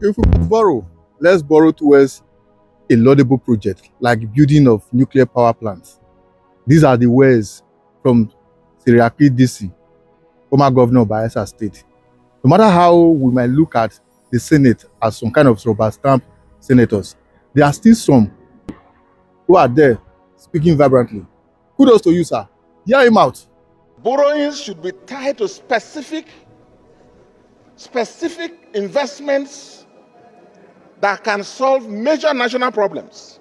If we borrow, let's borrow towards a laudable project like building of nuclear power plants. These are the words from Seriake Dickson, former governor of Bayelsa State. No matter how we might look at the Senate as some kind of rubber stamp senators, there are still some who are there speaking vibrantly. Kudos to you, sir. Hear him out. Borrowings should be tied to specific investments that can solve major national problems.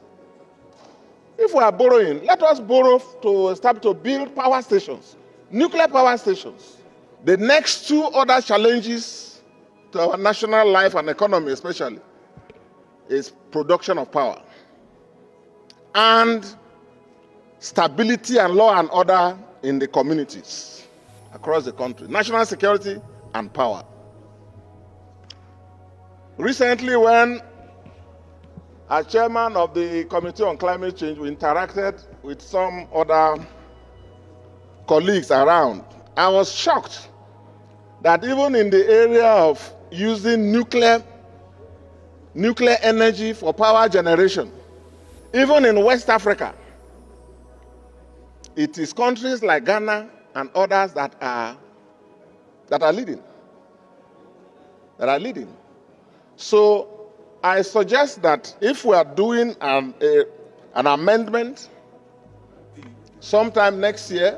If we are borrowing, let us borrow to build power stations, nuclear power stations. The next two other challenges to our national life and economy especially is production of power and stability and law and order in the communities across the country, national security and power. Recently, when as chairman of the Committee on Climate Change, we interacted with some other colleagues around, I was shocked that even in the area of using nuclear energy for power generation, even in West Africa, it is countries like Ghana and others that are leading. So I suggest that if we are doing an amendment sometime next year,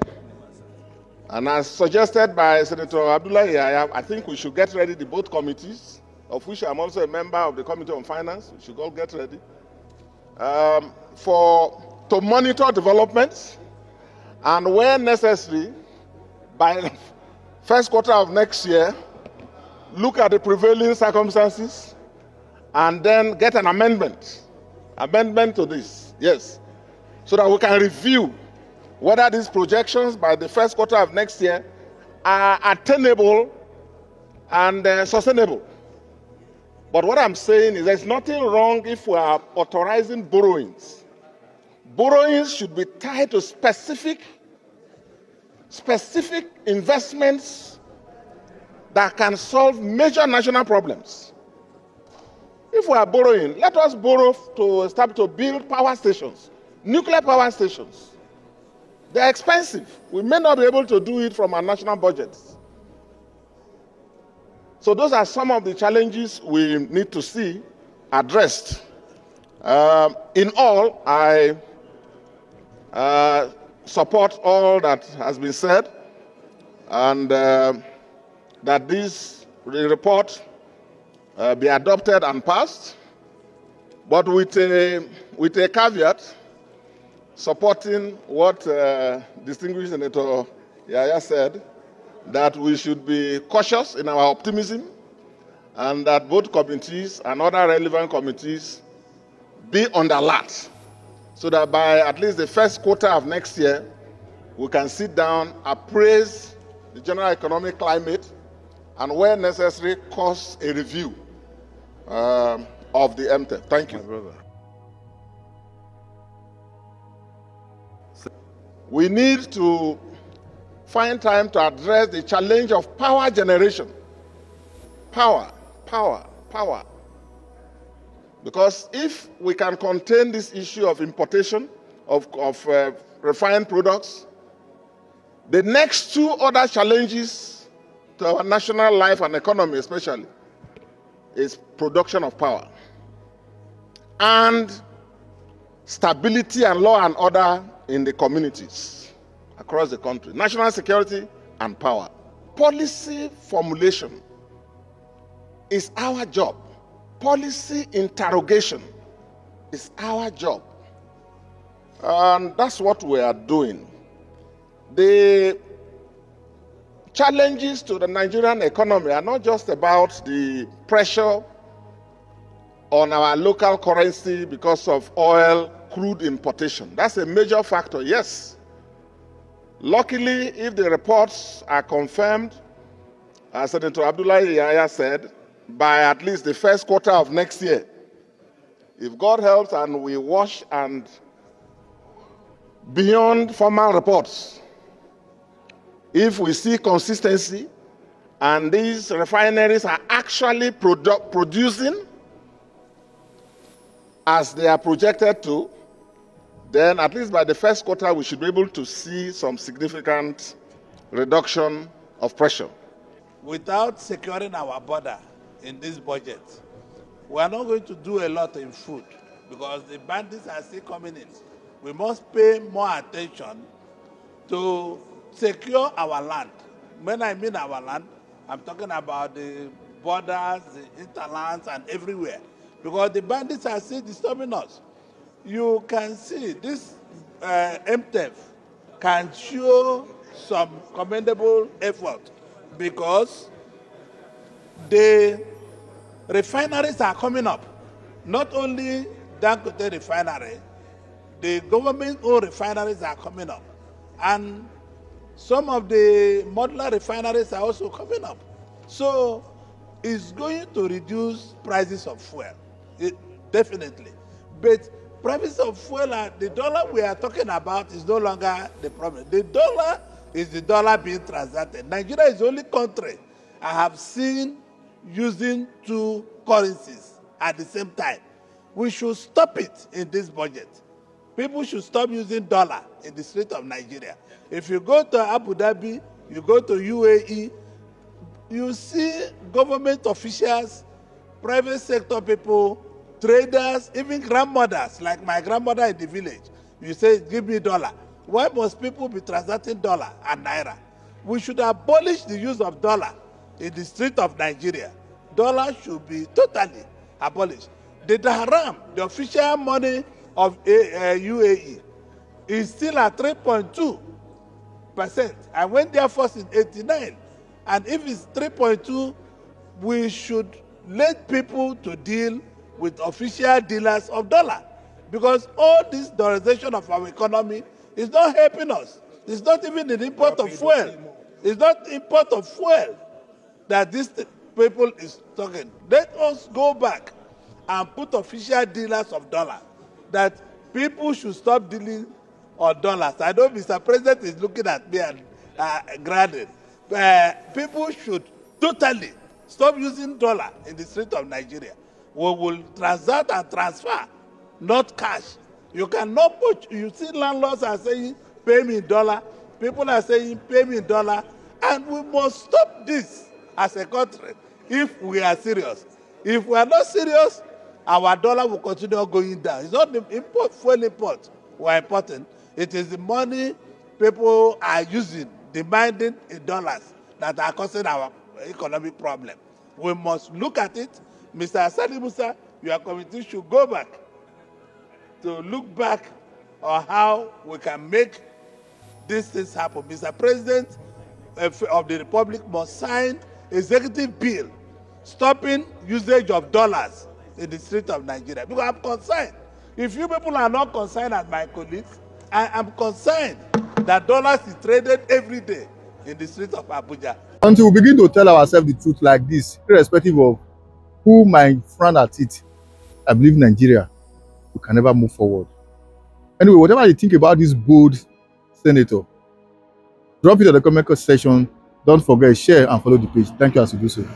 and as suggested by Senator Abdullahi, I think we should get ready the both committees, of which I'm also a member of the Committee on Finance. We should all get ready to monitor developments, and where necessary, by the first quarter of next year, look at the prevailing circumstances and then get an amendment to this, yes, so that we can review whether these projections by the first quarter of next year are attainable and sustainable. But what I'm saying is there's nothing wrong if we are authorizing borrowings. Borrowings should be tied to specific investments that can solve major national problems. If we are borrowing, let us borrow to build power stations, nuclear power stations. They're expensive. We may not be able to do it from our national budgets. So those are some of the challenges we need to see addressed. In all, I support all that has been said, and that this report be adopted and passed, but with a caveat, supporting what distinguished Senator Yaya said, that we should be cautious in our optimism, and that both committees and other relevant committees be on the alert, so that by at least the first quarter of next year, we can sit down, appraise the general economic climate, and where necessary, cause a review of the MTEP. Thank you. My brother. We need to find time to address the challenge of power generation. Power. Because if we can contain this issue of importation of refined products, the next two other challenges to our national life and economy especially is production of power and stability and law and order in the communities across the country, national security and power. Policy formulation is our job. Policy interrogation is our job. And that's what we are doing. The challenges to the Nigerian economy are not just about the pressure on our local currency because of oil, crude importation. That's a major factor, yes. Luckily, if the reports are confirmed, as Senator Abdullahi Yahya said, by at least the first quarter of next year, if God helps and we watch and beyond formal reports, if we see consistency and these refineries are actually producing as they are projected to, then at least by the first quarter, we should be able to see some significant reduction of pressure. Without securing our border in this budget, we are not going to do a lot in food because the bandits are still coming in. We must pay more attention to secure our land. When I mean our land, I'm talking about the borders, the hinterlands, and everywhere. Because the bandits are still disturbing us. You can see this MTF can show some commendable effort because the refineries are coming up. Not only Dangote refinery, the government-owned refineries are coming up. And some of the modular refineries are also coming up. So it's going to reduce prices of fuel, definitely. But prices of fuel, the dollar we are talking about is no longer the problem. The dollar is the dollar being transacted. Nigeria is the only country I have seen using two currencies at the same time. We should stop it in this budget. People should stop using dollar in the street of Nigeria. If you go to Abu Dhabi, you go to UAE, you see government officials, private sector people, traders, even grandmothers, like my grandmother in the village. You say, give me dollar. Why must people be transacting dollar and naira? We should abolish the use of dollar in the street of Nigeria. Dollar should be totally abolished. The dirham, the official money of UAE, is still at 3.2%. I went there first in '89. And if it's 3.2, we should let people to deal with official dealers of dollar. Because all this dollarization of our economy is not helping us. It's not even the import of fuel. It's not import of fuel that this people is talking. Let us go back and put official dealers of dollar, that people should stop dealing on dollars. I know Mr. President is looking at me and granted. People should totally stop using dollar in the street of Nigeria. We will transact and transfer, not cash. You cannot put, you see landlords are saying, pay me in dollar. People are saying, pay me in dollar. And we must stop this as a country if we are serious. If we are not serious, our dollar will continue going down. It's not the import, fuel import we are importing. It is the money people are using, demanding in dollars, that are causing our economic problem. We must look at it. Mr. Asadi Musa, your committee should go back to look back on how we can make these things happen. Mr. President of the Republic must sign executive bill stopping usage of dollars in the street of Nigeria. Because I'm concerned. If you people are not concerned as my colleagues, I am concerned that dollars is traded every day in the street of Abuja. Until we begin to tell ourselves the truth like this, irrespective of who might frown at it, I believe Nigeria, we can never move forward. Anyway, whatever you think about this bold senator, drop it in the comment section. Don't forget, share and follow the page. Thank you as you do so.